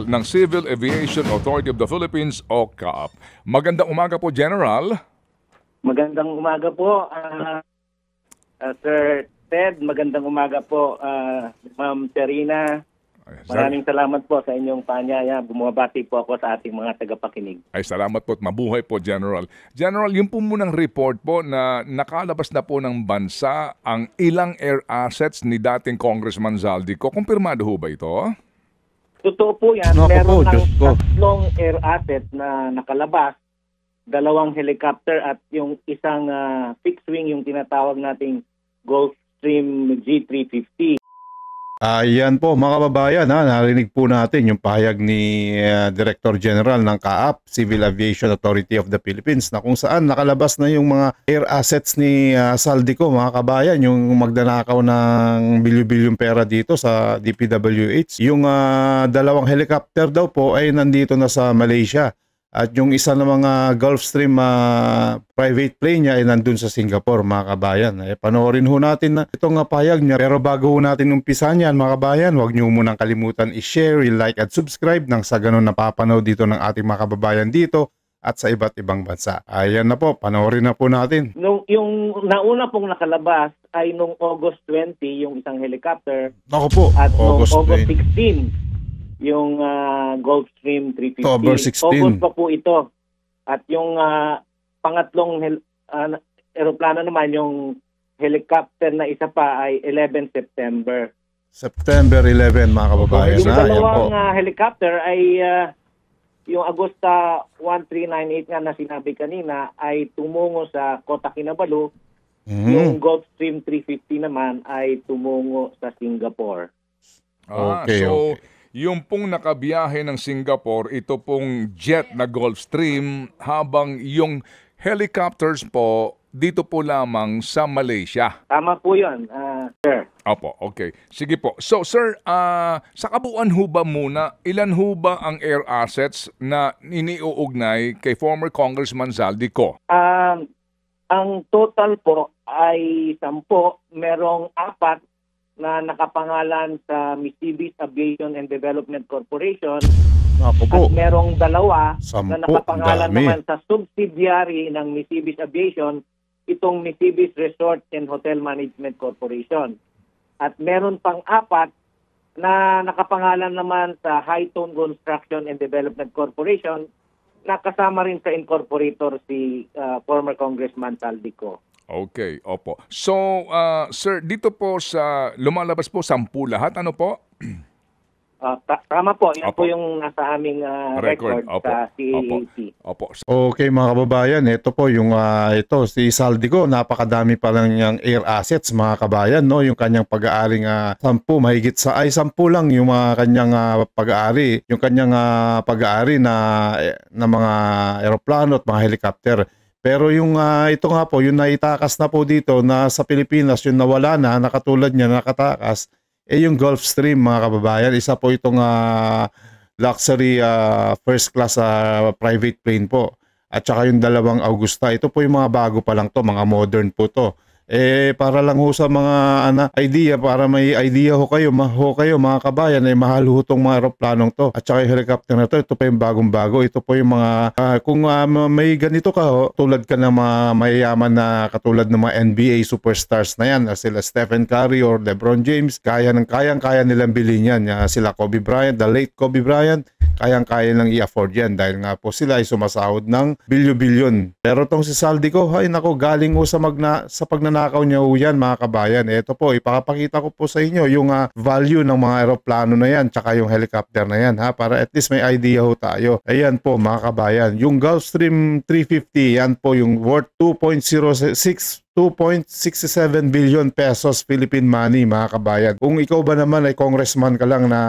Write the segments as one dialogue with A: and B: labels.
A: ng Civil Aviation Authority of the Philippines o CAAP. Magandang umaga po, General.
B: Magandang umaga po, Sir Ted. Magandang umaga po, Ma'am Serena. Maraming salamat po sa inyong paanyaya. Bumabati po ako sa ating mga tagapakinig.
A: Ay, salamat po at mabuhay po, General. General, yung po munang report po na nakalabas na po ng bansa ang ilang air assets ni dating Congressman Zaldico. Kumpirmado ho ba ito?
B: Totoo po yan.
C: Naku
B: Meron
C: po,
B: ng
C: Diyos ko.
B: tatlong air asset na nakalabas, 2 helicopter at yung isang fixed wing, yung tinatawag nating Gulfstream G350.
C: Ayan po mga kababayan, narinig po natin yung pahayag ni Director General ng CAAP, Civil Aviation Authority of the Philippines, na kung saan nakalabas na yung mga air assets ni Zaldico, mga kabayan, yung magdanakaw ng bilyon-bilyong pera dito sa DPWH. Yung 2 helicopter daw po ay nandito na sa Malaysia. At yung isa na mga Gulfstream private plane niya ay nandun sa Singapore, mga kabayan. Panoorin ho natin na itong pahayag niya. Pero bago ho natin umpisa niyan, mga kabayan, huwag niyo munang kalimutan i-share, i-like at subscribe nang sa ganun napapanood dito ng ating mga kababayan dito at sa iba't ibang bansa. Ayan na po, panoorin na po natin.
B: Yung nauna pong nakalabas ay nung August 20, yung isang helicopter.
C: Ako po,
B: At nung
C: August
B: August
C: 20.
B: 16, yung Gulfstream 350.
C: October 16.
B: August pa po ito. At yung pangatlong aeroplano naman, yung helicopter na isa pa ay 11 September.
C: September 11, mga kababayan.
B: Yung
C: Ayan po.
B: dalawang helicopter ay yung Agosta 1398 nga na sinabi kanina ay tumungo sa Kota Kinabalu. Yung Gulfstream 350 naman ay tumungo sa Singapore.
C: Okay,
A: so yung pong nakabiyahe ng Singapore, ito pong jet na Gulfstream, habang yung helicopters po dito po lamang sa Malaysia.
B: Tama po yun, sir.
A: Opo, okay. Sige po. So sir, sa kabuuan ho ba muna, ilan ho ba ang air assets na iniuugnay kay former Congressman Zaldico?
B: Ang total po ay 10. Merong 4 na nakapangalan sa Misibis Aviation and Development Corporation.
C: Ako po.
B: At merong 2 na
C: 10,
B: nakapangalan
C: dami.
B: naman sa subsidiary ng Misibis Aviation, itong Misibis Resort and Hotel Management Corporation. At meron pang 4 na nakapangalan naman sa Hightone Construction and Development Corporation, na kasama rin sa incorporator si former Congressman Zaldico.
A: Okay, opo. So, sir, dito po sa lumalabas po 10 lahat, ano po?
B: Tama po, yan
A: Opo.
B: po yung nasa aming record
A: Opo.
B: sa CAAC.
A: Opo.
C: Okay mga kababayan, ito po yung si Zaldico, napakadami pa lang niyang air assets, mga kabayan, no? Yung kanyang pag-aaring 10, mahigit sa 10 lang yung kanyang pag-aari, yung kanyang pag-aari na mga eroplano at mga helicopter. Pero yung ito nga po, yung naitakas na po dito na sa Pilipinas, yung nawala na, nakatulad niya, nakatakas, yung Gulfstream, mga kababayan, isa po itong luxury first class private plane po. At saka yung 2 Augusta, ito po yung mga bago pa lang to, mga modern po to. Para lang ho sa mga idea, para may idea ho kayo mga kabayan, mahal ho itong mga aeroplanong to. At saka yung helicopter na to, ito pa yung bagong-bago. Ito po yung mga, kung may ganito ka ho, tulad ka ng mga mayayaman na katulad ng mga NBA superstars na yan, sila Stephen Curry or LeBron James, kayang-kaya nilang bilhin yan. Sila Kobe Bryant, the late Kobe Bryant, kayang-kaya lang i-afford yan dahil nga po sila ay sumasahod ng bilyon-bilyon. Pero tong si Zaldico, ay nako, galing ho sa pagnanakaw niya ho yan, mga kabayan. Ito po, ipapakita ko po sa inyo yung value ng mga aeroplano na yan tsaka yung helicopter na yan, para at least may idea ho tayo. Ayan po, mga kabayan, yung Gulfstream 350, yan po yung worth 2.67 billion pesos Philippine money, mga kabayan. Kung ikaw ba naman ay congressman ka lang na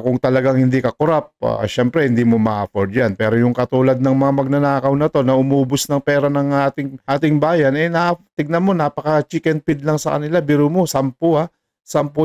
C: kung talagang hindi ka corrupt, syempre hindi mo ma-afford yan. Pero yung katulad ng mga magnanakaw na to na umubos ng pera ng ating bayan, tignan mo, napaka chicken feed lang sa kanila. Biro mo, 10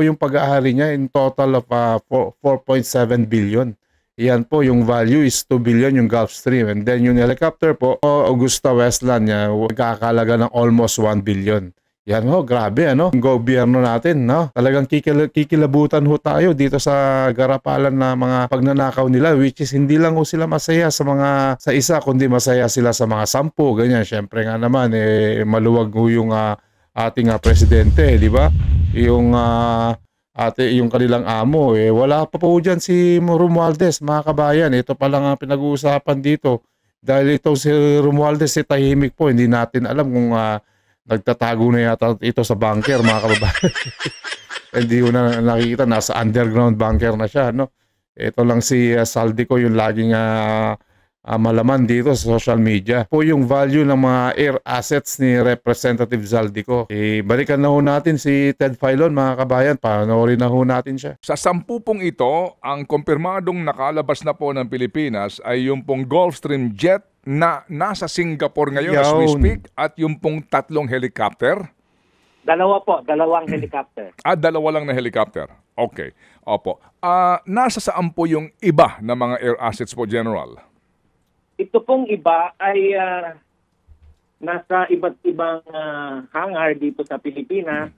C: yung pag-aari niya, in total of 4.7 billion. Yan po, yung value is 2 billion yung Gulfstream. And then yung helicopter po, Augusta Westland, kakalaga ng almost 1 billion. Yan ho, grabe ano, ang gobyerno natin, no? Talagang kikilabutan ho tayo dito sa garapalan na mga pagnanakaw nila, which is hindi lang ho sila masaya sa isa, kundi masaya sila sa mga 10, ganyan. Syempre nga naman, maluwag ho yung ating presidente, di ba? Yung yung kanilang amo, wala pa po dyan si Romualdez, mga kabayan. Ito pa lang ang pinag-uusapan dito. Dahil ito si Romualdez, si tahimik po, hindi natin alam kung nagtatago na yata ito sa bunker, mga kababayan. Hindi ko na nakikita, nasa underground bunker na siya, no? Ito lang si Saldico yung laging malaman dito sa social media. Po yung value ng mga air assets ni Representative Saldico. Balikan na ho natin si Ted Filon, mga kabayan. Panoorin na ho natin siya.
A: Sa 10 pong ito, ang kumpirmadong nakalabas na po ng Pilipinas ay yung pong Gulfstream jet na nasa Singapore ngayon as we speak, at yung pong 3 helicopter.
B: Dalawang helicopter.
A: Dalawa lang na helicopter. Okay. Opo. Nasa saan po yung iba na mga air assets po, General?
B: Ito pong iba ay nasa iba't ibang hangar dito sa Pilipinas.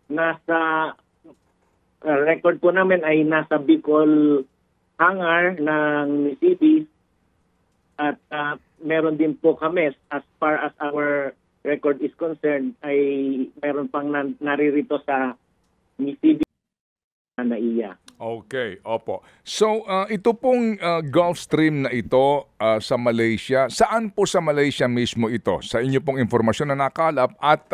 B: Nasa record po namin ay nasa Bicol hangar ng Mississippi, at meron din po kami, as far as our record is concerned, ay meron pang naririto sa Mississippi na NAIA.
A: Okay, opo. So, ito pong Gulfstream na ito sa Malaysia, saan po sa Malaysia mismo ito? Sa inyo pong informasyon na nakalap, at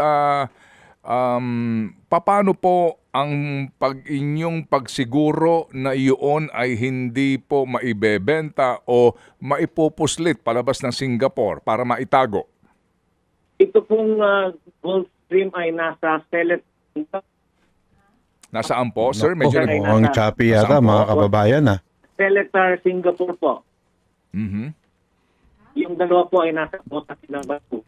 A: paano po ang inyong pagsiguro na iyon ay hindi po maibebenta o maipupuslit palabas ng Singapore para maitago?
B: Ito pong Gulfstream ay nasa Select.
A: Nasaan po, sir? Medyo
C: Ang choppy yata, mga kababayan.
B: Selectar Singapore po.
A: Mm-hmm.
B: Yung dalawa po ay nasa Kota Kinabalu.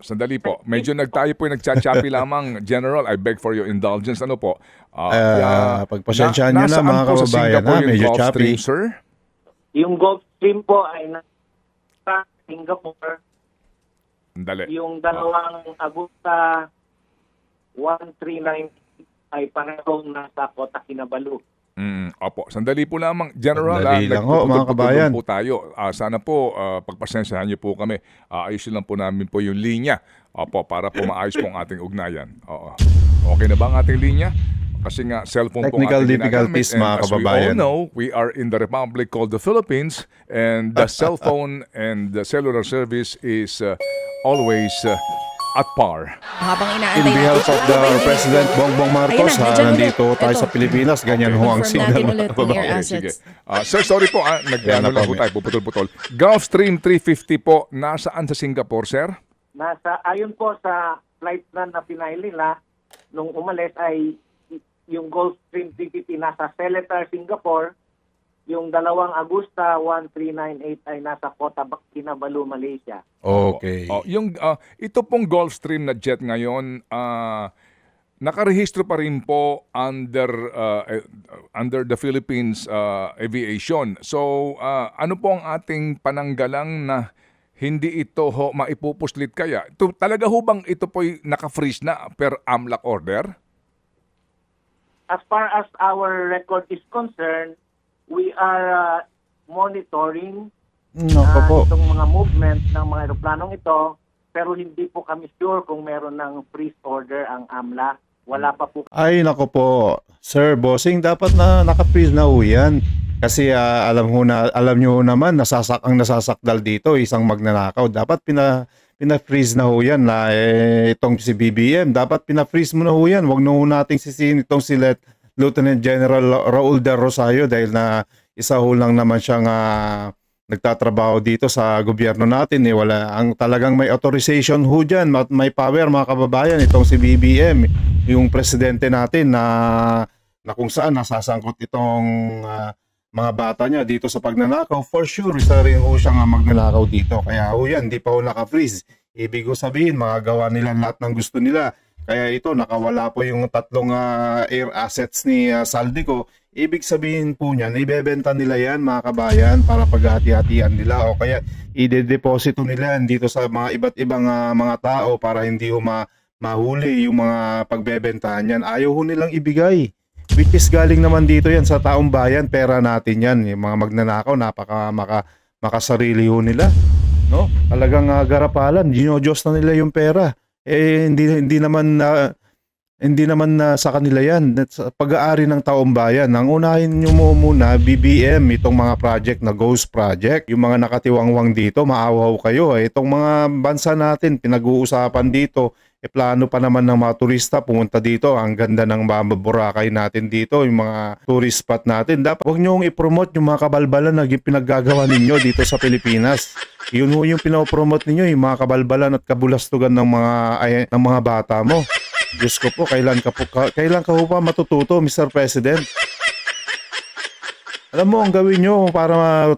A: Sandali po. Medyo tayo po yung nagchachapi lamang, General. I beg for your indulgence. Ano po?
C: Pagpasensyahan nyo na, mga kababayan. Medyo choppy.
A: Sir?
B: Yung Gulfstream po ay nasa Singapore.
A: Sandali.
B: Yung dalawang Agusta 139 ay parehong nasa Kota Kinabalu.
A: Opo. Sandali po lamang, General.
C: Sandali lang ho, mga kabayan.
A: Po tayo. Sana po, pagpasensyahan niyo po kami. Ayusin lang po namin po yung linya. Opo, para po maayos po ang ating ugnayan. Oo. Okay na ba ang ating linya? Kasi nga, cellphone po
C: technical
A: ang ating
C: difficulties,
A: ginagamit.
C: mga
A: And
C: kababayan.
A: as we all know, we are in the republic called the Philippines, and the cell phone and the cellular service is always at par.
D: Habang
C: In
D: inaantay
C: behalf
D: natin
C: of the President Bongbong Marcos,
D: Ayan na, nandiyan
C: nandito
D: ulit.
C: tayo
D: Ito.
C: sa Pilipinas. Ganyan ho ang
D: Confirm
C: signal,
D: natin
C: mga
D: ulit yung
C: kababayan.
D: air
A: Okay,
D: assets.
A: sige. Sir, sorry po. Nagano lang po tayo. Puputol-putol. Gulfstream 350 po, nasaan sa Singapore, sir?
B: Ayon po sa flight plan na pinail nila, nung umalis ay yung Gulfstream 350 nasa Seletar, Singapore. Yung dalawang Agusta 1398 ay nasa Kota Kinabalu, Malaysia.
C: Okay.
A: Ito pong Gulfstream na jet ngayon, nakarehistro pa rin po under the Philippines Aviation. So, ano po ang ating pananggalang na hindi ito maipupuslit kaya? Talaga ho bang ito po'y naka-freeze na per AMLAC order?
B: As far as our record is concerned, we are monitoring itong mga movement ng mga aeroplanong ito, pero hindi po kami sure kung meron ng freeze order ang AMLA. Wala pa po.
C: Ay, nako po. Sir Bossing, dapat na naka-freeze na ho yan. Kasi alam nyo naman, ang nasasakdal dito, isang magnanakaw. Dapat pina-freeze na ho yan. Itong si BBM, dapat pina-freeze mo na ho yan. Huwag na ho nating sisihin itong si Lieutenant General Raul de Rosario dahil na isa ho lang naman siyang nagtatrabaho dito sa gobyerno natin. Ang talagang may authorization ho dyan, may power, mga kababayan, itong si BBM, yung presidente natin na kung saan nasasangkot itong mga bata niya dito sa pagnanakaw. For sure, isa rin ho siyang magnanakaw dito. Kaya ho yan, hindi pa ho naka-freeze. Ibig ko sabihin, magagawa nila lahat ng gusto nila. Kaya ito, nakawala po yung 3 air assets ni Saldico. Ibig sabihin po niyan, ibebenta nila yan mga kabayan para paghati-hatian nila o kaya ide-deposito nila yan dito sa mga iba't ibang mga tao para hindi mahuli yung mga pagbebentahan yan. Ayaw ho nilang ibigay. Which is galing naman dito yan sa taong bayan, pera natin yan. Yung mga magnanakaw, makasarili ho nila. No? Talagang garapalan, ginodiyos na nila yung pera. Hindi naman sa kanila yan. Sa pag-aari ng taong bayan. Ang unahin nyo mo muna, BBM, itong mga project na Ghost Project. Yung mga nakatiwangwang dito, maawaw kayo. Itong mga bansa natin, pinag-uusapan dito. Plano pa naman ng mga turista pumunta dito. Ang ganda ng mga Boracay natin dito, yung mga tourist spot natin. Dapat huwag nyo i-promote yung mga kabalbalan na pinaggagawa ninyo dito sa Pilipinas. Yun yung pinopromote ninyo, yung mga kabalbalan at kabulastugan ng mga bata mo. Diyos ko po, kailan ka po pa matututo, Mr. President? Alam mo, ang gawin nyo para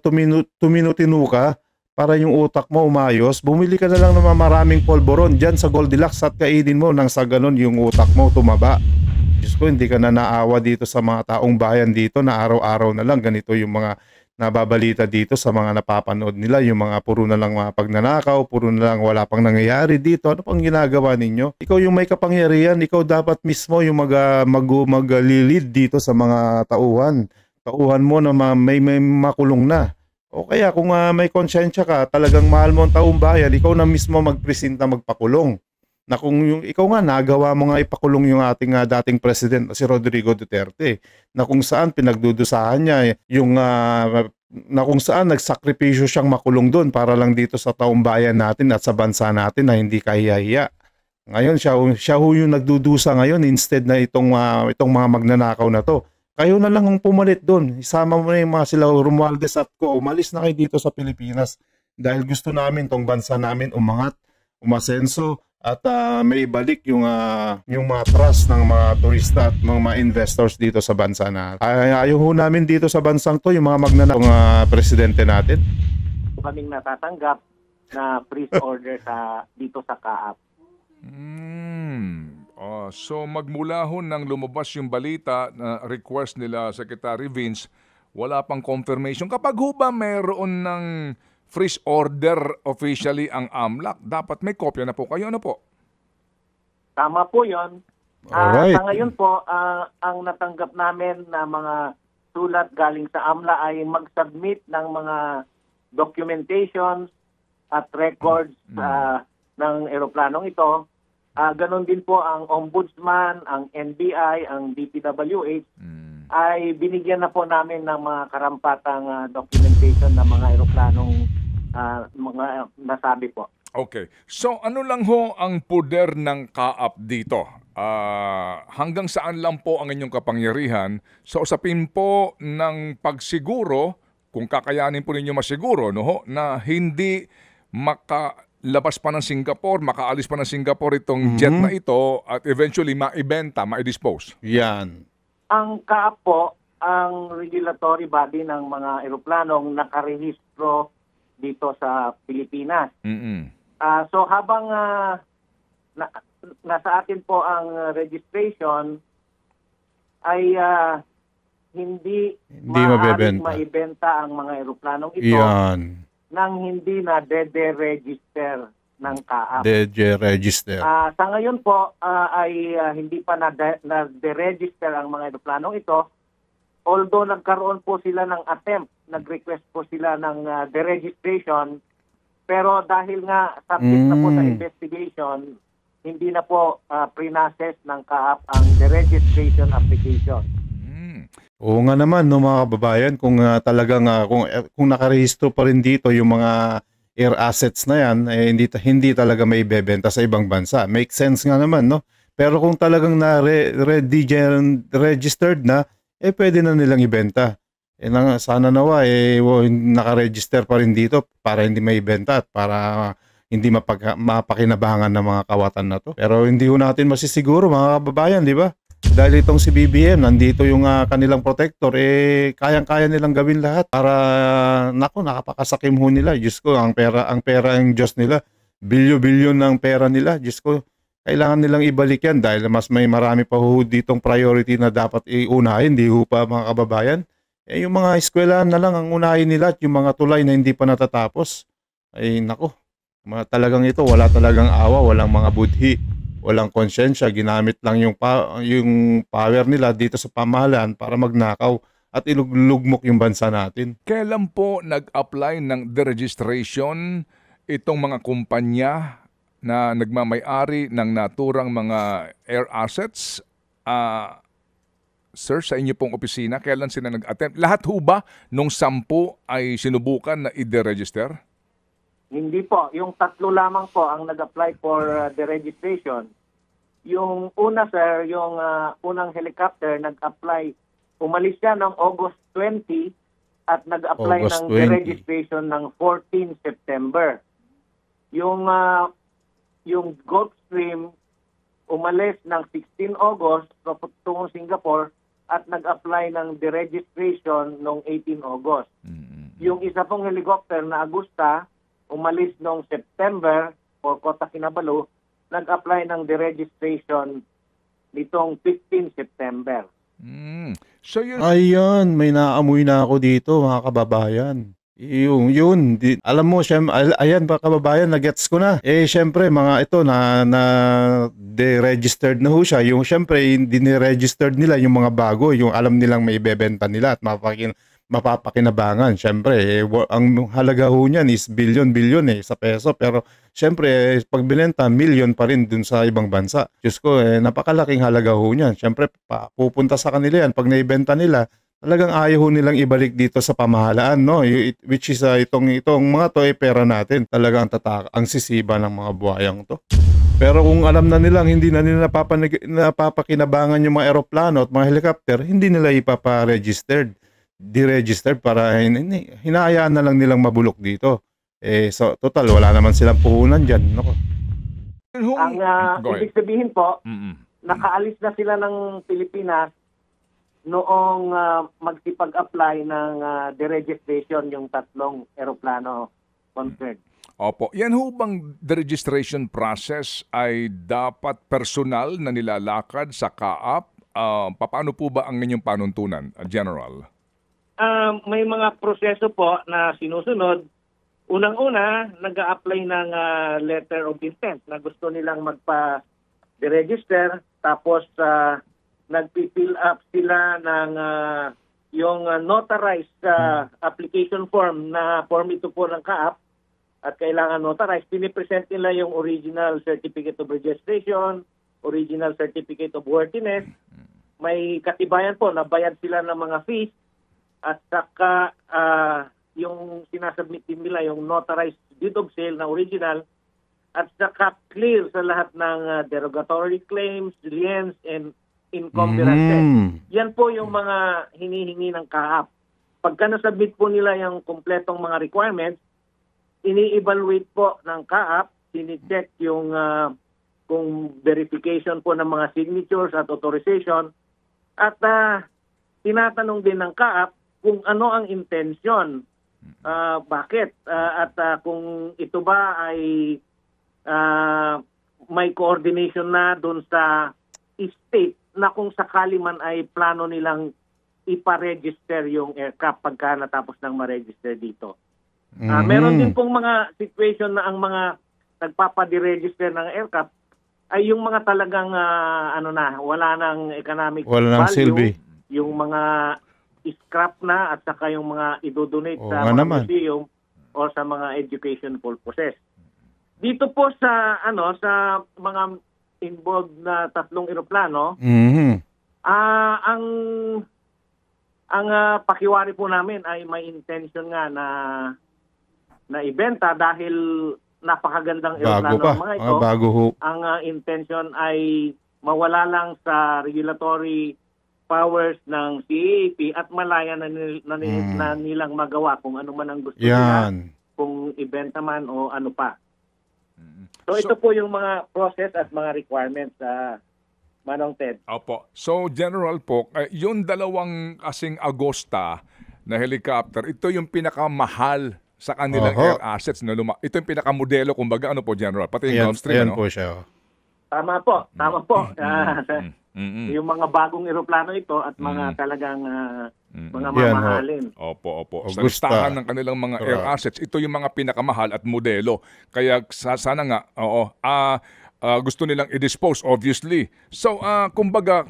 C: tuminutinu ka, para yung utak mo umayos, bumili ka na lang ng maraming polvoron dyan sa Goldilocks at kainin mo nang sa ganun yung utak mo tumaba. Diyos ko, hindi ka na naawa dito sa mga taong bayan dito na araw-araw na lang ganito yung mga nababalita dito sa mga napapanood nila, yung mga puro na lang mga pagnanakaw, puro na lang wala pang nangyayari dito. Ano pang ginagawa ninyo? Ikaw yung may kapangyarihan, ikaw dapat mismo yung maglilid dito sa mga tauhan. Tauhan mo na may makulong na. O kaya kung may konsensya ka, talagang mahal mo ang taong bayan, ikaw na mismo magpresenta magpakulong. Na kung ikaw nga nagawa mo nga ipakulong yung ating dating president si Rodrigo Duterte, na kung saan pinagdudusahan niya yung na kung saan nagsakripisyo siyang makulong doon para lang dito sa taong bayan natin at sa bansa natin na hindi kahiya-hiya. Ngayon siya yung nagdudusa ngayon instead na itong mga magnanakaw na to. Kayo na lang ang pumalit doon. Isama mo na yung mga sila Romualdez at ko. Umalis na kayo dito sa Pilipinas dahil gusto namin tong bansa namin umangat, umasenso at may balik yung mga trust ng mga turista at mga investors dito sa bansa na. Ayaw ho namin dito sa bansang to yung mga magnanakaw presidente natin.
B: Kaming natatanggap na freeze order dito sa CAAP.
A: So magmula ho nang lumabas yung balita na request nila Secretary Vince, wala pang confirmation. Kapag ho ba mayroon ng freeze order officially ang AMLAC, dapat may kopya na po kayo. Ano po?
B: Tama po yun.
C: Alright.
B: Sa ngayon po, ang natanggap namin na mga sulat galing sa AMLA ay mag-submit ng mga documentations at records ng eroplanong ito. Ganon din po ang Ombudsman, ang NBI, ang DPWH ay binigyan na po namin ng mga karampatang documentation ng mga eroplanong mga nasabi po.
A: Okay. So ano lang ho ang poder ng CAAP dito? Hanggang saan lang po ang inyong kapangyarihan sa usapin po ng pagsiguro, kung kakayanin po ninyo masiguro, no ho, na hindi makalabas pa ng Singapore, makaalis pa ng Singapore itong jet na ito at eventually maibenta, maidispose?
C: Yan.
B: Ang CAAP po, ang regulatory body ng mga eroplanong nakarehistro dito sa Pilipinas. So habang nasa atin po ang registration, ay hindi maaaring maibenta ang mga eroplanong ito nang hindi na de-register ng CAAP.
C: De-register.
B: Sa ngayon po ay hindi pa na-de-register ang mga eroplanong ito. Although nagkaroon po sila ng attempt, nag-request po sila ng deregistration, pero dahil nga subject na po sa investigation, hindi na po pre-process ng CAAP ang deregistration application.
C: Oo nga naman, no, mga kababayan, kung talagang kung nakarehistro pa rin dito yung mga air assets na yan, hindi talaga may bebenta sa ibang bansa. Make sense nga naman, no? Pero kung talagang registered na, pwede na nilang ibenta. Sana nawa nakaregister pa rin dito para hindi may ibenta at para hindi mapakinabangan ng mga kawatan na to. Pero hindi ho natin masisiguro, mga kababayan, di ba? Dahil itong si BBM, nandito yung kanilang protector, kayang-kaya nilang gawin lahat para, nakapakasakim ho nila. Diyos ko, ang pera ang Diyos nila. Bilyo-bilyon ng pera nila. Diyos ko, kailangan nilang ibalik yan dahil mas may marami pa ho ditong priority na dapat iunahin, di ho pa mga kababayan. Eh, yung mga eskwelahan na lang ang unahin nila at yung mga tulay na hindi pa natatapos. Ay nako, talagang ito, wala talagang awa, walang mga budhi, walang konsensya, ginamit lang yung power nila dito sa pamahalaan para magnakaw at ilugmok yung bansa natin.
A: Kailan po nag-apply ng deregistration itong mga kumpanya na nagmamay-ari ng naturang mga air assets? Sir, sa inyo pong opisina, kailan sila nag-attempt? Lahat ho ba nung 10 ay sinubukan na i-deregister?
B: Hindi po. Yung 3 lamang po ang nag-apply for deregistration. Yung una, sir, yung unang helicopter nag-apply. Umalis siya ng August 20 at nag-apply
C: August
B: ng
C: 20.
B: deregistration ng 14 September. Yung Gulfstream umalis ng 16 August patungo Singapore at nag-apply ng deregistration noong 18 August. Yung isa pong helicopter na Agusta umalis noong September for Kota Kinabalu, nag-apply ng deregistration nitong 15 September.
A: So yun,
C: Ayan, may naamoy na ako dito mga kababayan. Yun. Alam mo, ayan ba kababayan, na-gets ko na. Eh, syempre, mga ito na de-registered na ho siya. Yung syempre, hindi ni-registered nila yung mga bago, yung alam nilang may ibebenta nila at mapapakinabangan. Syempre, ang halaga ho niyan is billion sa peso. Pero syempre, pag binenta, million pa rin dun sa ibang bansa. Diyos ko, napakalaking halaga ho niyan. Syempre, pupunta sa kanila yan. Pag naibenta nila, talagang ayaw nilang ibalik dito sa pamahalaan, no? Which is itong mga to ay pera natin. Talagang ang sisiba ng mga buhayang to. Pero kung alam na nilang hindi na nila napapakinabangan yung mga eroplano at mga helicopter, hindi nila ipapa-registered, deregistered para hinahayaan na lang nilang mabulok dito. So total wala naman silang puhunan diyan, nako.
B: Ang
A: Go ahead.
B: ibig sabihin po, nakaalis na sila ng Pilipinas noong magsipag-apply ng deregistration yung 3 eroplano concerned.
A: Opo. Yan ho bang deregistration process ay dapat personal na nilalakad sa CAAP? Paano po ba ang inyong panuntunan, General?
B: May mga proseso po na sinusunod. Unang-una, nag-a-apply ng letter of intent na gusto nilang magpa-deregister. Tapos nagpi-fill up sila ng yung notarized application form na form ito po ng CAAP at kailangan notarized. Pinipresent nila yung original certificate of registration, original certificate of worthiness. May katibayan po na bayad sila ng mga fees at saka yung sinasubmit din nila yung notarized deed of sale na original at saka clear sa lahat ng derogatory claims, liens, and encumbrances. Yan po yung mga hinihingi ng CAAP. Pagka nasubmit po nila yung kumpletong mga requirements, ini-evaluate po ng CAAP, sini-check yung kung verification po ng mga signatures at authorization at tinatanong din ng CAAP kung ano ang intensyon, bakit at kung ito ba ay may coordination na doon sa state na kung sakali man ay plano nilang ipa-register yung aircraft pagka natapos ng ma-register dito. Meron din pong mga situation na ang mga nagpapa-deregister ng aircraft ay yung mga talagang wala nang economic
C: Wala nang
B: value,
C: silbi.
B: yung mga scrap na at saka yung mga idodonate sa
C: nga
B: mga
C: naman.
B: museum o sa mga education purposes. Dito po sa sa mga involved na 3 eroplano, ang pakiwari po namin ay may intention nga na ibenta dahil napakagandang eroplano ang mga ito.
C: Bago ho.
B: Ang intention ay mawala lang sa regulatory powers ng CAAP at malaya na nilang magawa kung ano man ang gusto nila, kung ibenta man o ano pa. So ito po yung mga process at mga requirements Manong Ted.
A: Opo. So General po, yung 2 kasing Agosta na helicopter, ito yung pinakamahal sa kanilang air assets na ito yung pinakamodelo, kumbaga ano po General, pati yung Gulfstream,
C: Ayan po siya.
B: Tama po, tama po.
A: Mm.
B: Yung mga bagong eroplano ito at mga talagang mga
C: Yan,
B: mamahalin.
A: Opo. Sa
C: Augusta.
A: listahan ng kanilang mga air
C: Correct.
A: assets, ito yung mga pinakamahal at modelo. Kaya sana nga, gusto nilang i-dispose, obviously. So, kumbaga,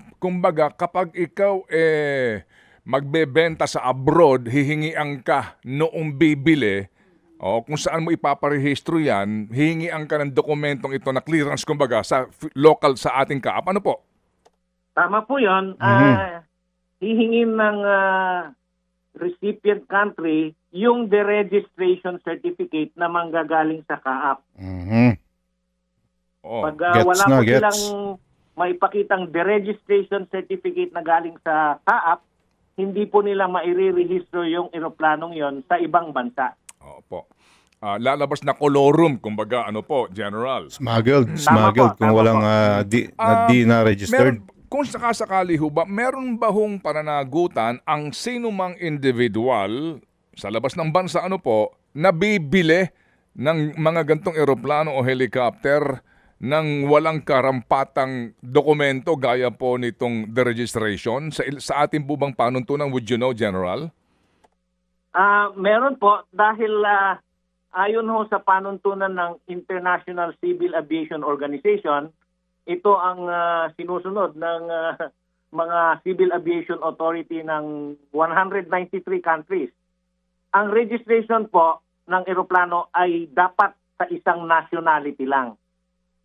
A: kapag ikaw magbebenta sa abroad, hihingian ka noong bibili, kung saan mo ipaparehistro yan, hihingian ka ng dokumentong ito na clearance, kumbaga, sa local sa ating kaap. Ano po?
B: Tama po yun. Hihingin ng recipient country yung deregistration certificate na manggagaling sa kaap.
C: Mhm.
B: Pag
C: Gets
B: wala
C: na,
B: po
C: gets.
B: silang maipakitang deregistration certificate na galing sa kaap, hindi po nila maire-register yung eroplanong yon sa ibang bansa.
A: Opo. Lalabas na colorum, kumbaga, ano po, General.
C: Smuggled
B: Tama
C: kung
B: po.
C: walang di na registered.
A: Kung sakasakali ho ba, meron ba hong pananagutan ang sinumang individual sa labas ng bansa, ano po, na bibili ng mga gantong eroplano o helicopter ng walang karampatang dokumento gaya po nitong deregistration? Sa ating po bang panuntunan, would you know, General?
B: Meron po dahil ayon ho sa panuntunan ng International Civil Aviation Organization, ito ang sinusunod ng mga Civil Aviation Authority ng 193 countries. Ang registration po ng eroplano ay dapat sa isang nationality lang.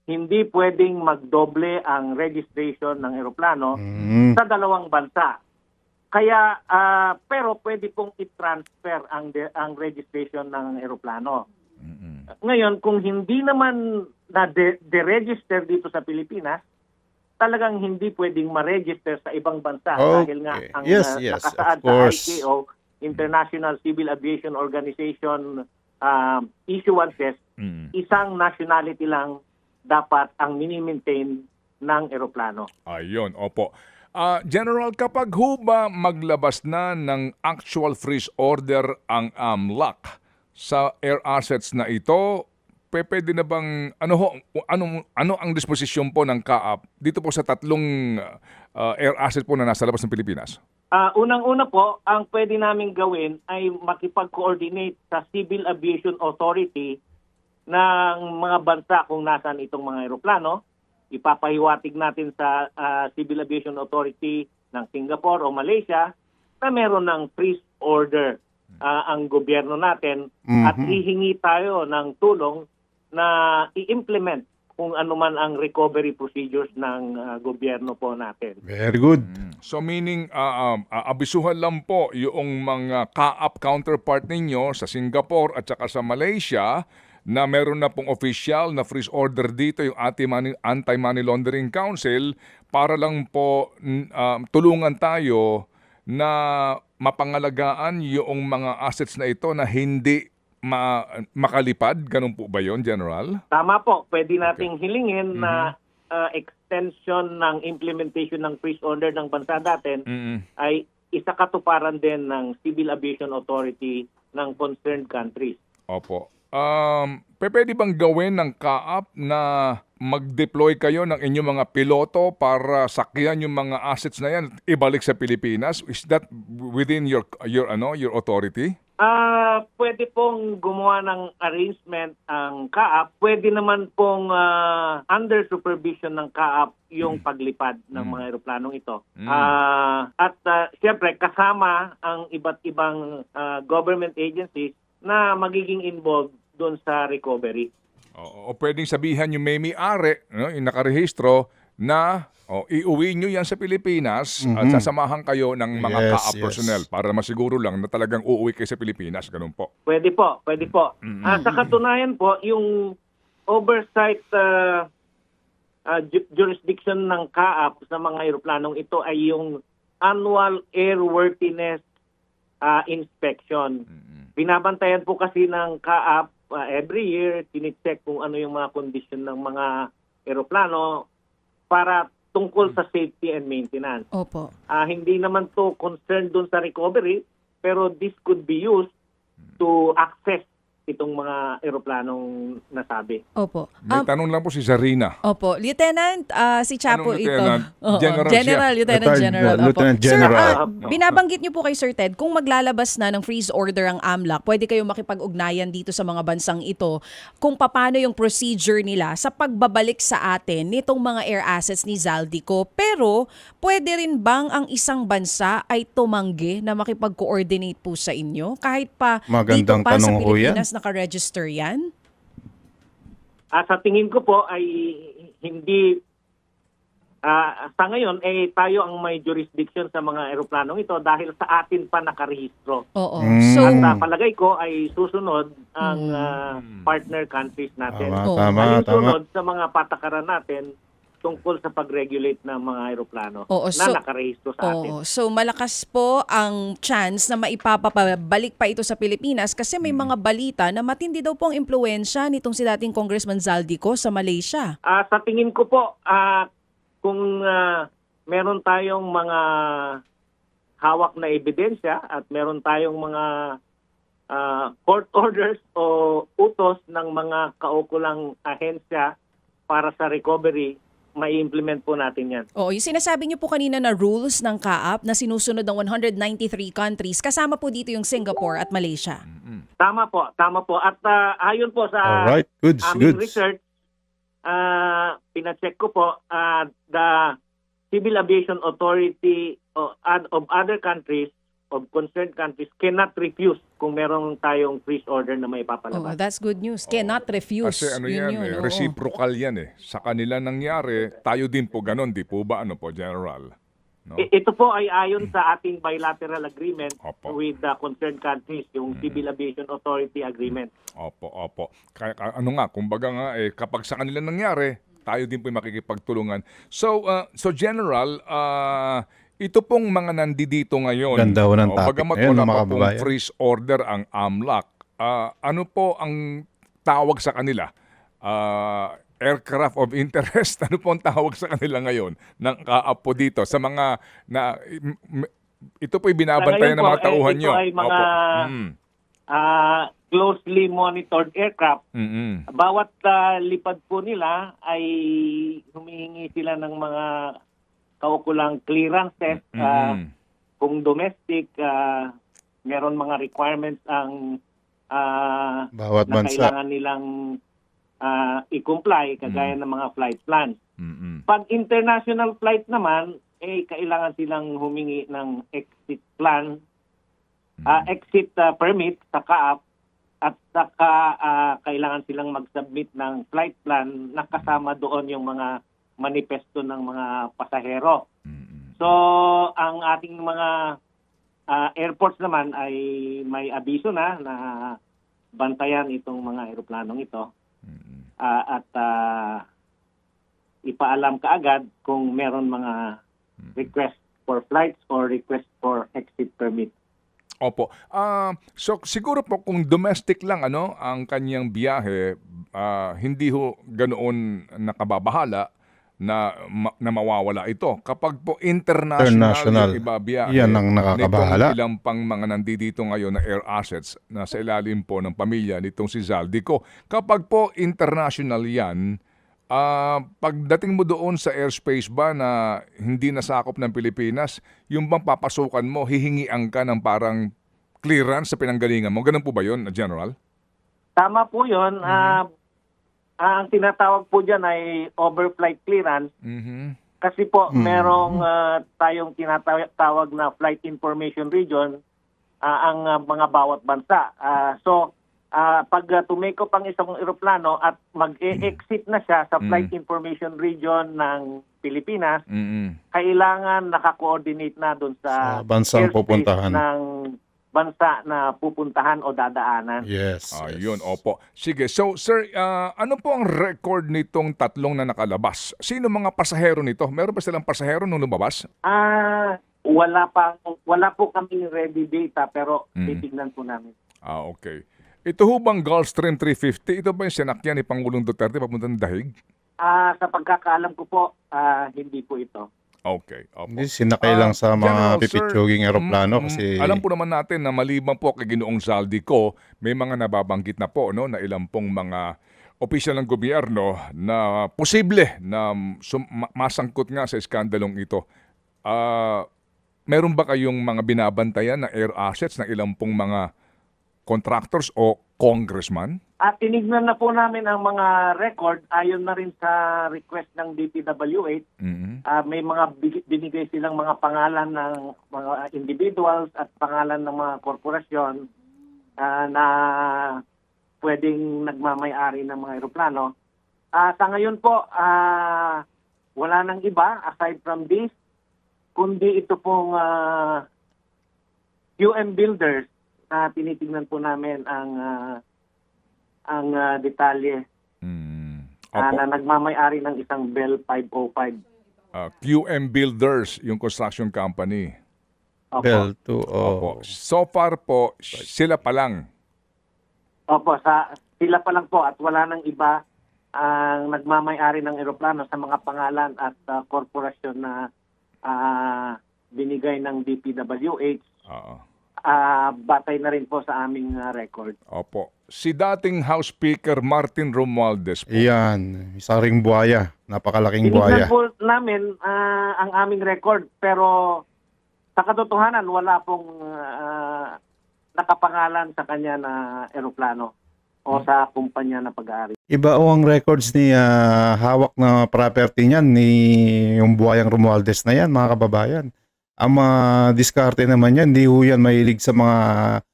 B: Hindi pwedeng magdoble ang registration ng eroplano sa dalawang bansa. Kaya pero pwede pong i-transfer ang registration ng eroplano. Ngayon, kung hindi naman na de-register dito sa Pilipinas, talagang hindi pwedeng ma-register sa ibang bansa dahil nga ang
C: Yes,
B: nakasaad
C: of
B: sa
C: course.
B: ICAO, International Civil Aviation Organization issuances, isang nationality lang dapat ang mini-maintain ng eroplano.
A: Ayun, opo. General, kapag ho ba maglabas na ng actual freeze order ang AMLAC sa air assets na ito, pwede na bang ano ang disposisyon po ng CAAP dito po sa tatlong air asset po na nasa labas ng Pilipinas?
B: Unang-una po, ang pwede namin gawin ay makipag-coordinate sa Civil Aviation Authority ng mga bansa kung nasaan itong mga eroplano. Ipapahiwatig natin sa Civil Aviation Authority ng Singapore o Malaysia na meron ng freeze order ang gobyerno natin at hihingi tayo ng tulong na i-implement kung ano man ang recovery procedures ng gobyerno po natin.
C: Very good.
A: So meaning, abisuhan lang po yung mga CAAP counterpart ninyo sa Singapore at saka sa Malaysia na meron na pong official na freeze order dito yung Anti-Money Laundering Council para lang po tulungan tayo na mapangalagaan yung mga assets na ito na hindi makalipad. Ganun po ba yon, General?
B: Tama po. Pwede nating hilingin na extension ng implementation ng freeze order ng bansa natin ay isakatuparan din ng Civil Aviation Authority ng concerned countries.
A: Opo. Pwede bang gawin ng CAAP na mag-deploy kayo ng inyong mga piloto para sakyan yung mga assets na yan ibalik sa Pilipinas? Is that within your authority?
B: Pwede pong gumawa ng arrangement ang CAAP. Pwede naman pong under supervision ng CAAP yung paglipad ng mga eroplanong ito. At siyempre kasama ang iba't ibang government agencies na magiging involved doon sa recovery.
A: O pwedeng sabihan yung may-ari, yung nakarehistro, na iuwi nyo yan sa Pilipinas at sasamahan kayo ng mga CAAP personnel para masiguro lang na talagang uuwi kayo sa Pilipinas. Ganun po.
B: Pwede po, pwede po. Sa katunayan po, yung oversight jurisdiction ng CAAP sa mga eroplanong ito ay yung annual airworthiness inspection. Binabantayan po kasi ng CAAP every year, tinicheck kung ano yung mga condition ng mga eroplano para tungkol sa safety and maintenance.
D: Opo.
B: Hindi naman to concerned dun sa recovery, pero this could be used to access itong mga eroplanong nasabi.
D: Opo.
A: May tanong lang po si Zarina.
D: Opo. Lieutenant, si Chapo
A: Anong
D: ito.
A: lieutenant?
D: Oo,
A: General siya.
D: Lieutenant General. Opo.
C: Lieutenant General.
D: Sir, binabanggit niyo po kay Sir Ted, kung maglalabas na ng freeze order ang AMLAC, pwede kayo makipag-ugnayan dito sa mga bansang ito kung paano yung procedure nila sa pagbabalik sa atin nitong mga air assets ni Zaldico. Pero, pwede rin bang ang isang bansa ay tumanggi na makipag-coordinate po sa inyo? Kahit pa
C: Magandang
D: dito pa sa
C: tanong ho yan.
D: Pilipinas naka-register yan?
B: Sa tingin ko po ay hindi sa ngayon tayo ang may jurisdiction sa mga eroplanong ito dahil sa atin pa nakarehistro.
D: Oo.
C: Mm.
D: So,
B: At palagay ko ay susunod ang partner countries natin.
C: Tama.
B: Sunod sa mga patakaran natin tungkol sa pag-regulate ng mga eroplano
D: Oo,
B: na nakarehistro sa atin.
D: So malakas po ang chance na maipapabalik pa ito sa Pilipinas kasi may mga balita na matindi daw po ang impluwensya nitong si dating Congressman Zaldico sa Malaysia.
B: Sa tingin ko po, kung meron tayong mga hawak na ebidensya at meron tayong mga court orders o utos ng mga kaukulang ahensya para sa recovery, mai-implement po natin yan.
D: Oo, yung sinasabi niyo po kanina na rules ng CAAP na sinusunod ng 193 countries, kasama po dito yung Singapore at Malaysia.
B: Tama po. At ayon po sa
C: Alright, goods.
B: aming research, pinacheck ko po, the Civil Aviation Authority of other countries, of concerned countries, cannot refuse kung merong tayong freeze order na may
D: Oh,
B: papalabas.
D: that's good news. Cannot refuse.
A: Kasi ano
D: Yun,
A: yan,
D: oo.
A: reciprocal yan eh. Sa kanila nangyari, tayo din po ganon, di po ba? Ano po, General? No?
B: Ito po ay ayon sa ating bilateral agreement
A: Opo.
B: with the concerned countries, yung Civil Aviation Authority Agreement.
A: Opo. Kaya, ano nga, kumbaga nga, kapag sa kanila nangyari, tayo din po yung makikipagtulungan. So General, ito pong mga nandito ngayon,
C: Ganda ho ng topic
A: bagamat
C: na yun,
A: wala
C: mga
A: pa pong
C: kababayan.
A: freeze order ang AMLAC, ano po ang tawag sa kanila? Aircraft of interest, ano po ang tawag sa kanila ngayon ng CAAP po dito sa mga ito po'y binabantayan ng mga tauhan nyo.
B: Ito ay mga closely monitored aircraft. Bawat lipad po nila ay humihingi sila ng mga kaukulang clearances. Kung domestic, meron mga requirements ang
C: Bawat
B: na
C: bansa.
B: kailangan nilang i-comply kagaya ng mga flight plans. Pag international flight naman, kailangan silang humingi ng exit plan, exit permit sa CAAP at saka kailangan silang mag-submit ng flight plan na kasama doon yung mga manifesto ng mga pasahero. So, ang ating mga airports naman ay may abiso na bantayan itong mga eroplanong ito. At ipaalam kaagad kung meron mga request for flights or request for exit permit.
A: Opo. So siguro po kung domestic lang ang kanyang biyahe, hindi ho ganoon nakababahala na mawawala ito. Kapag po international yung iba biyahe,
C: yan ang nakakabahala.
A: nitong ilang pang mga nandito ngayon na air assets na sa ilalim po ng pamilya nitong si Zaldico. Kapag po international yan, pagdating mo doon sa airspace ba na hindi nasakop ng Pilipinas, yung bang papasukan mo, hihingian ka ng parang clearance sa pinanggalingan mo? Ganun po ba yun, General?
B: Tama po yun. Ang tinatawag po dyan ay overflight clearance. Kasi po merong tayong tinatawag na flight information region ang mga bawat bansa. Pag tumikop ang isang eroplano at mag-exit na siya sa flight information region ng Pilipinas, kailangan naka-coordinate na doon sa
C: bansang
B: airspace
C: pupuntahan
B: ng bansa na pupuntahan o dadaanan.
C: Yes.
A: Ayun, opo. Sige, so sir, ano po ang record nitong tatlong na nakalabas? Sino mga pasahero nito? Meron ba silang pasahero nung lumabas?
B: Wala po kami ready data pero titignan po namin.
A: Okay. Ito ho bang Gulfstream 350? Ito ba yung sinakyan ni Pangulong Duterte papunta ng Dahig?
B: Sa pagkakaalam ko po, hindi po ito.
A: Okay, opo.
C: Hindi sinakay lang sa mga
A: General, sir,
C: pipitsuging eroplano kasi
A: alam po naman natin na maliban po kay Ginoong Zaldico, may mga nababanggit na po no na ilang pong mga opisyal ng gobyerno na posible na masangkot nga sa iskandalong ito. Meron ba kayong mga binabantayan na air assets ng ilang pong mga contractors o congressman?
B: At tinignan na po namin ang mga record ayon na rin sa request ng DPWH. May mga binigay silang mga pangalan ng mga individuals at pangalan ng mga korporasyon na pwedeng nagmamay-ari ng mga eroplano. Sa ngayon po, wala nang iba aside from this, kundi ito pong QM Builders na tinitingnan po namin ang detalye na nagmamay-ari ng isang Bell 505.
A: QM Builders, yung construction company.
B: Opo.
C: Bell to
A: Opo. So far po, sila pa lang.
B: Opo, sila pa lang po at wala nang iba ang nagmamay-ari ng eroplano sa mga pangalan at korporasyon na binigay ng DPWH. Batay na rin po sa aming record.
A: Opo. Si dating House Speaker Martin Romualdez po.
C: Iyan, isa ring buhaya. Napakalaking buhaya.
B: Tinignan po namin ang aming record pero sa katotohanan wala pong nakapangalan sa kanya na eroplano o sa kumpanya na pag-aari.
C: Iba o ang records ni hawak na property niyan ni yung buhayang Romualdez na yan, mga kababayan. Ang mga diskarte naman yan, hindi ho yan mahilig sa mga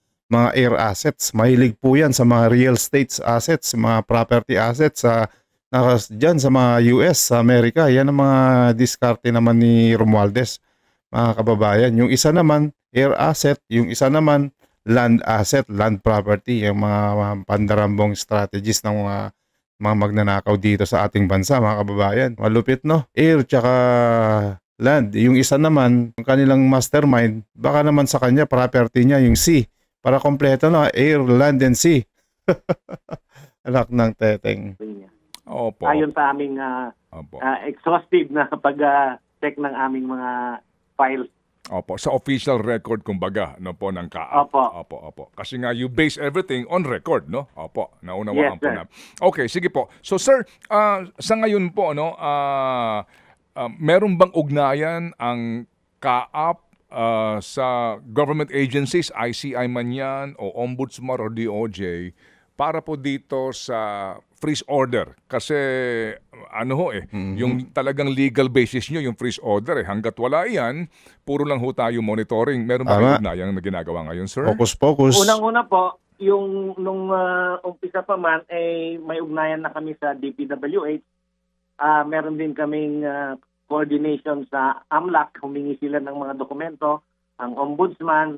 C: air assets. Mahilig po yan sa mga real estate assets, mga property assets dyan sa mga US, sa Amerika. Yan ang mga diskarte naman ni Romualdez, mga kababayan. Yung isa naman, air asset. Yung isa naman, land asset, land property. Yung mga pandarambong strategies ng mga magnanakaw dito sa ating bansa, mga kababayan. Malupit, no? Air tsaka land. Yung isa naman, yung kanilang mastermind, baka naman sa kanya, property niya, yung sea. Para kompleto na, air, land, and sea. Anak ng teteng.
A: Opo.
B: Ayon sa aming exhaustive na pag-check ng aming mga files.
A: Opo, sa official record kumbaga no po ng CAAP. Opo. Kasi nga you base everything on record, no? Opo, naunawaan po na. Okay, sige po. So sir, sa ngayon po no, meron bang ugnayan ang CAAP sa government agencies, ICI man yan, o Ombudsman o DOJ, para po dito sa freeze order? Kasi yung talagang legal basis nyo, yung freeze order hanggat wala yan, puro lang ho tayo monitoring. Meron ba kayong ugnayan na ginagawa ngayon, sir?
C: Focus.
B: Unang-una po, yung nung umpisa pa man, may ugnayan na kami sa DPWH. Meron din kaming coordination sa AMLAC, humingi sila ng mga dokumento, ang Ombudsman,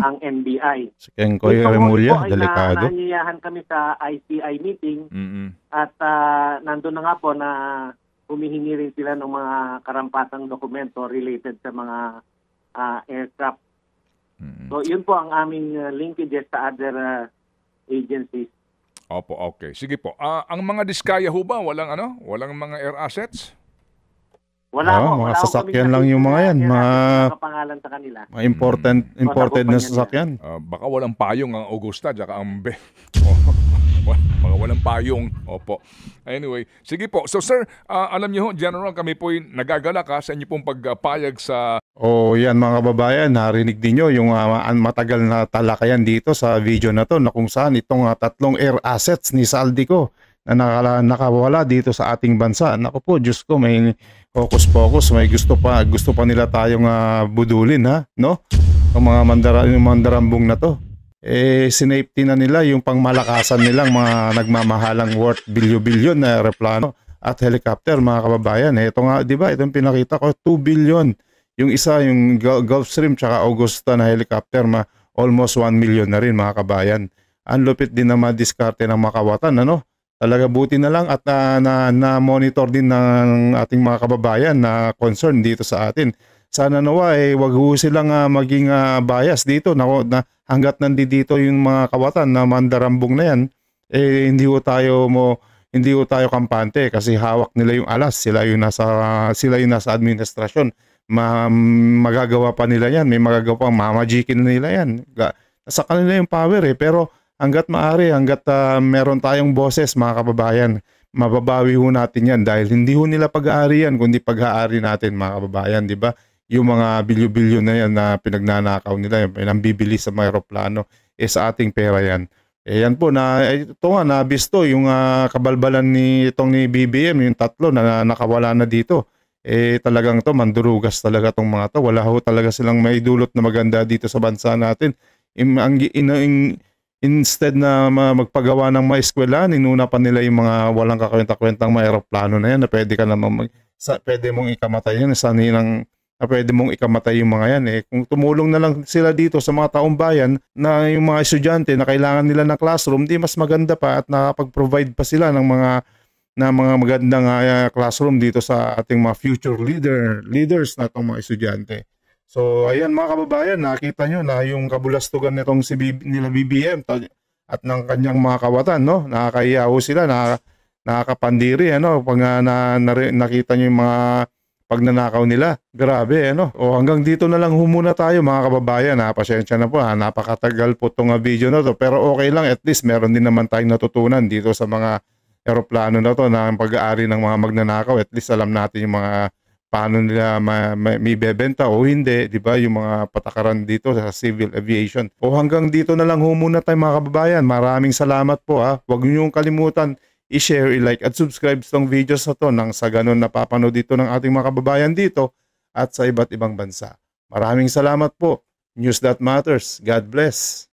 B: ang NBI.
C: Si Kengkoy Remulla, delikado.
B: Nanyayahan kami sa ICI meeting at nandun na nga po na humihingi rin sila ng mga karampatang dokumento related sa mga aircraft. So yun po ang aming linkages sa other agencies.
A: Opo, okay. Sige po. Ang mga diskaya ho ba, walang mga air assets?
B: Wala po.
C: Mga sasakyan lang yung mga yan.
B: Mga pangalan sa kanila.
C: Mga imported na sasakyan.
A: Baka walang payong ang Augusta at ang B. Mga walang payong. Opo. Anyway, sige po. So sir, alam niyo ho, General, kami po'y nagagalak sa inyo pong pagpayag sa...
C: Yan mga kababayan, narinig din nyo yung matagal na talakayan dito sa video na to na kung saan itong tatlong air assets ni Zaldico na nakawala dito sa ating bansa. Naku po, Diyos ko, may focus, may gusto pa nila tayong budulin, no? Yung mga mandarambong na to. Sinafety na nila yung pangmalakasan nilang mga nagmamahalang worth bilyon-bilyon na aeroplano at helicopter, mga kababayan. Ito nga, di ba? Itong pinakita ko, 2 billion. Yung isa, yung Gulfstream tsaka Augusta na helicopter, almost 1 million na rin, mga kababayan. Ang lupit din na madiskarte ng makawatan, ano? Talaga buti na lang at na-monitor din ng ating mga kababayan na concern dito sa atin. Sana nawa wag ho silang maging bias dito na hanggat nandito yung mga kawatan na mandarambong na yan, hindi ho tayo hindi ho tayo kampante kasi hawak nila yung alas, sila yung nasa administrasyon. Magagawa pa nila yan, may magagawa pa, mamajikin nila yan. Sa kanila yung power pero hanggat maaari, hanggat meron tayong boses mga kababayan, mababawi ho natin yan dahil hindi ho nila pag-aari yan, kundi pag-aari natin mga kababayan, di ba? Yung mga bilyo-bilyo na yan na pinagnanakaw nila, yung pinambibili sa mga aeroplano, sa ating pera yan. Yan po, ito nga, nabisto yung kabalbalan ni BBM, yung tatlo na nakawala na dito. Talagang to mandurugas talaga tong mga to. Wala ho talaga silang maidulot na maganda dito sa bansa natin. Instead na magpagawa ng mga eskwelahan, inuna pa nila yung mga walang kakwenta-kwentang mga aeroplano na yan na pwede ka naman pwede mong ikamatay yan. Pwede mong ikamatay yung mga yan. Kung tumulong na lang sila dito sa mga taong bayan na yung mga estudyante na kailangan nila ng classroom, di mas maganda pa at nakapag-provide pa sila ng mga magandang classroom dito sa ating mga future leaders na itong mga estudyante. So ayan mga kababayan, nakita nyo na yung kabulastugan nitong nila BBM at ng kanyang mga kawatan, no? Nakakahiya ho sila, nakakapandiri, pag nakita nyo yung mga pagnanakaw nila. Grabe, O hanggang dito na lang muna tayo mga kababayan. Pasensya na po, napakatagal po itong video na to. Pero okay lang, at least meron din naman tayong natutunan dito sa mga aeroplano na to na pag-aari ng mga magnanakaw. At least alam natin yung mga paano nila may bebenta o hindi, di ba? Yung mga patakaran dito sa civil aviation. O hanggang dito na lang muna tayo mga kababayan. Maraming salamat po. Huwag niyong kalimutan i-share, i-like at subscribe sa itong videos na to nang sa ganun napapanood dito ng ating mga kababayan dito at sa iba't ibang bansa. Maraming salamat po. News That Matters. God bless.